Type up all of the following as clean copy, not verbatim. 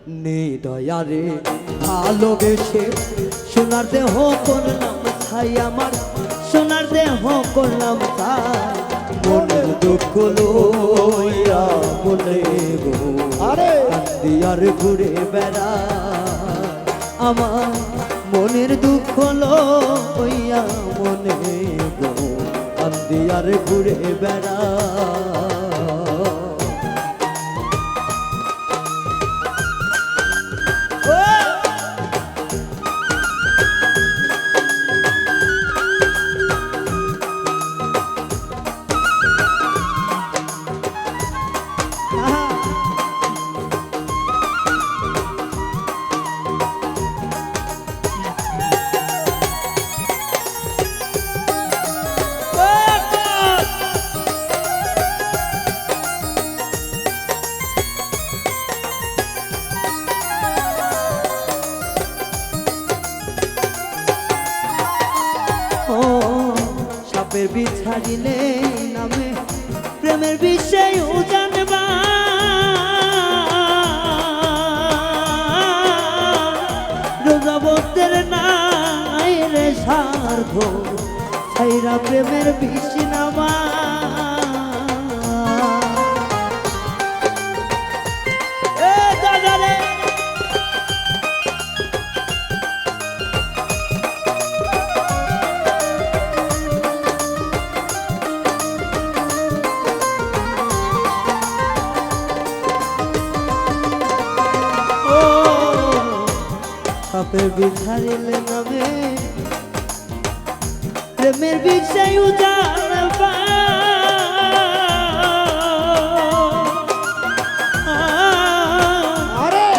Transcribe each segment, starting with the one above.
নিদয়ারে ভালোবেসে সোনার দেহ করলাম ছাই আমার সোনার দেহ করলাম ছাই মনের দুঃখ লইয়া বলে গো কান্দিয়ার ঘুরে বেড়া আমার মনের দুঃখ লইয়া মনে গো কান্দিয়ার ঘুরে বেড়া সাপের বিষ ছাড়িলে নামে প্রেমের বিষয় জানবা রোজাবতের নাই রে স্বার্থ ছাইরা প্রেমের বিষ নামা সাপের বিষ ছাড়িলে নামে প্রেমের বিষয় জানবা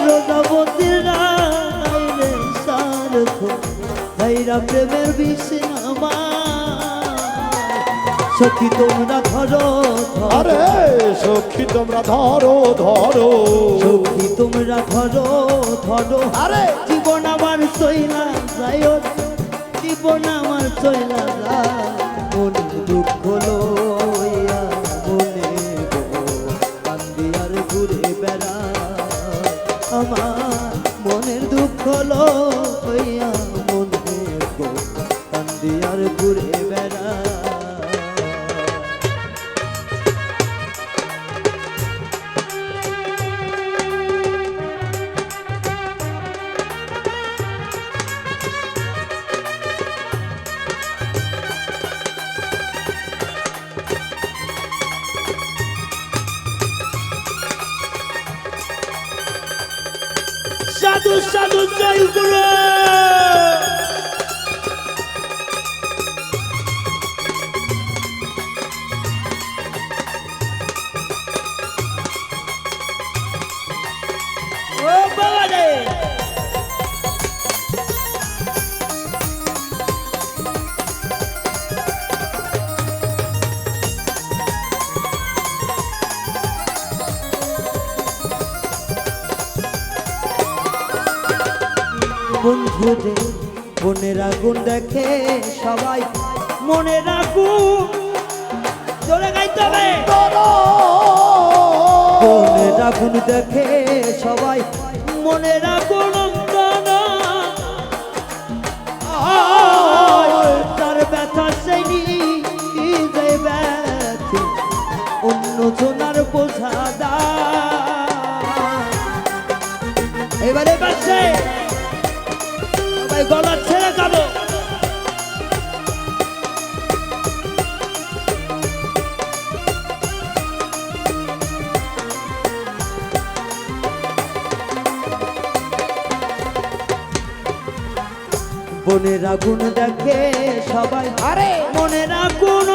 রোজাবতীর রাইরে স্বার্থ ছাইরা প্রেমের বিষ নামা সখী তোমরা ধরো আরে সখী তোমরা ধরো ধরো সখী তোমরা ধরো ধরো আরে জীবন আমার চইলা যায় জীবন আমার চইলা যায় মনের দুঃখ লইয়া মনে গো কান্দিয়ার ঘুরে বেড়া আমার মনের দুঃখ লইয়া মনে গো কান্দিয়ার ঘুরে বেড়া সাধু সাধু জয় গুরু ও বাবা রে বন্ধুদের মনের আগুন দেখে সবাই মনের আগুন জোরে গাইতে হবে মনের আগুন দেখে সবাই মনের আগুন তার ব্যথা সেই নিজে ব্যথে অন্য জনার বোঝা দা এবারে পাশে গলা ছেড়ে যাবো বনের আগুন দেখে সবাই আরে মনের আগুন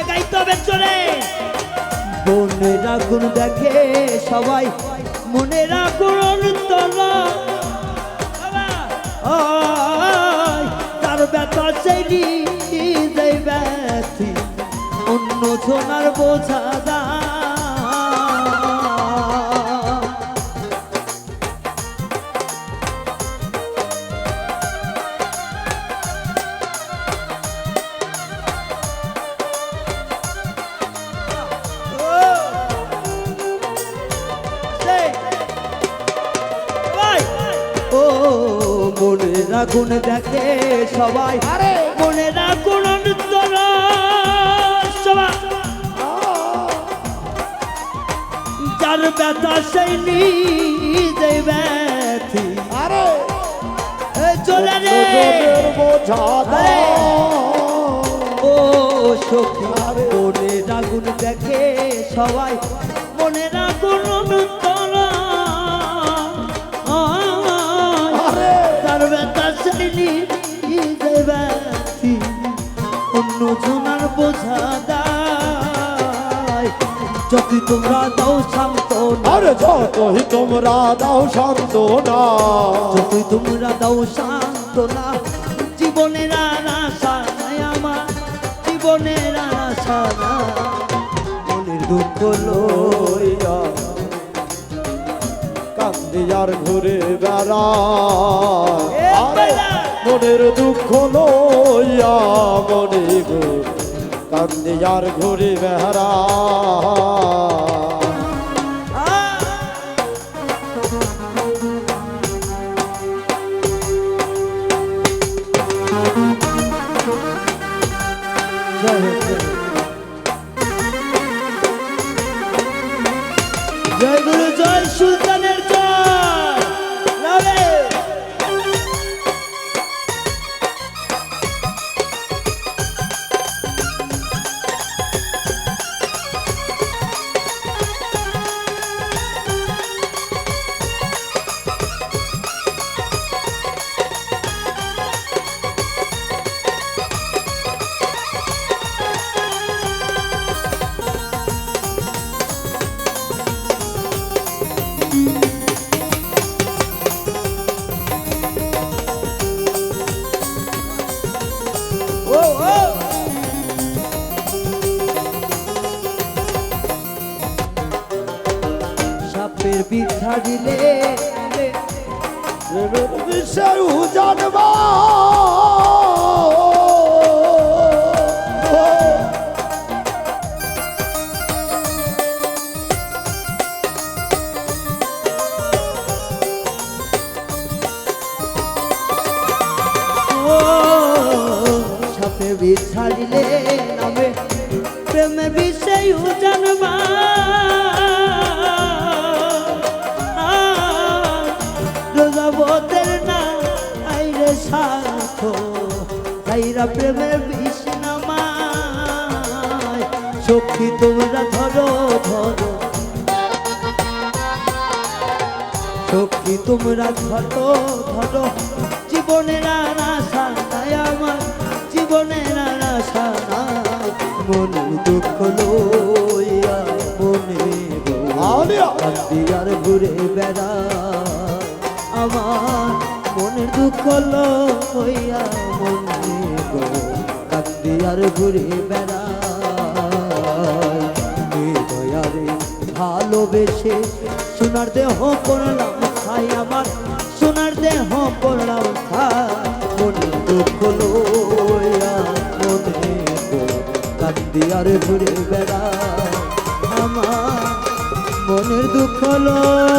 গাইতে হবে চলে বনের আগুন দেখে সবাই মনের আগুন তার ব্যথা সেই নিজে ব্যথি অন্য জনার বোঝা দা মনের আগুন দেখে সবাই, আরে মনের আগুন অন্তর সবাই, যার ব্যথা সেই নিজে ব্যথি। আরে এই চলে রে জনের বোঝা দাও। ও সখী, মনের আগুন দেখে সবাই, মনের আগুন অন্তর আরে তার ব্যথা সেই নিজে ব্যথি, অন্য জনার বোঝা দায়। যদি তোমরা দাও সান্ত্বনা, আরে যতই তোমরা দাও সান্ত্বনা, যদি তোমরা দাও সান্ত্বনা, জীবনের আর আশা নাই আমার, জীবনের আর আশা নাই। মনের দুঃখ লইয়া কান্দি আর ঘুরে বেড়া, আরে মনের দুঃখ লইয়া মনে গো কান্দি আর ঘুরে বেড়া। জয় গুরু, জয় সুলতানের জয়। লাভে ও ও সাপের বিষ ছাড়িলে প্রেমের বিষয় জানবা, ও সাপের বিষ ছাড়িলে নামে প্রেমে বিষয় জানবা, রোজাবতের না আইরে সাথ তাইরা প্রেমের বিষ নামায়। সখী তোমরা ধরো ধরো, সখী তোমরা ধরো ধরো, জীবনের আর আশা নাই আমার, জীবনের আর আশা নাই। মনের দুঃখ লইয়া মনে গো আলিয়া কান্দি আর ঘুরে বেড়া, আমার মনের দুঃখ লইয়া মনে গো কান্দি আর ঘুরে বেড়া। দয়ারে ভালোবেসে সোনার দেহ করলাম খাই, আমার সোনার দেহ করলাম খাই। মনের দুঃখ লইয়া মনে গো কান্দি আর ঘুরে বেড়া, আমার মনের দুঃখ লইয়া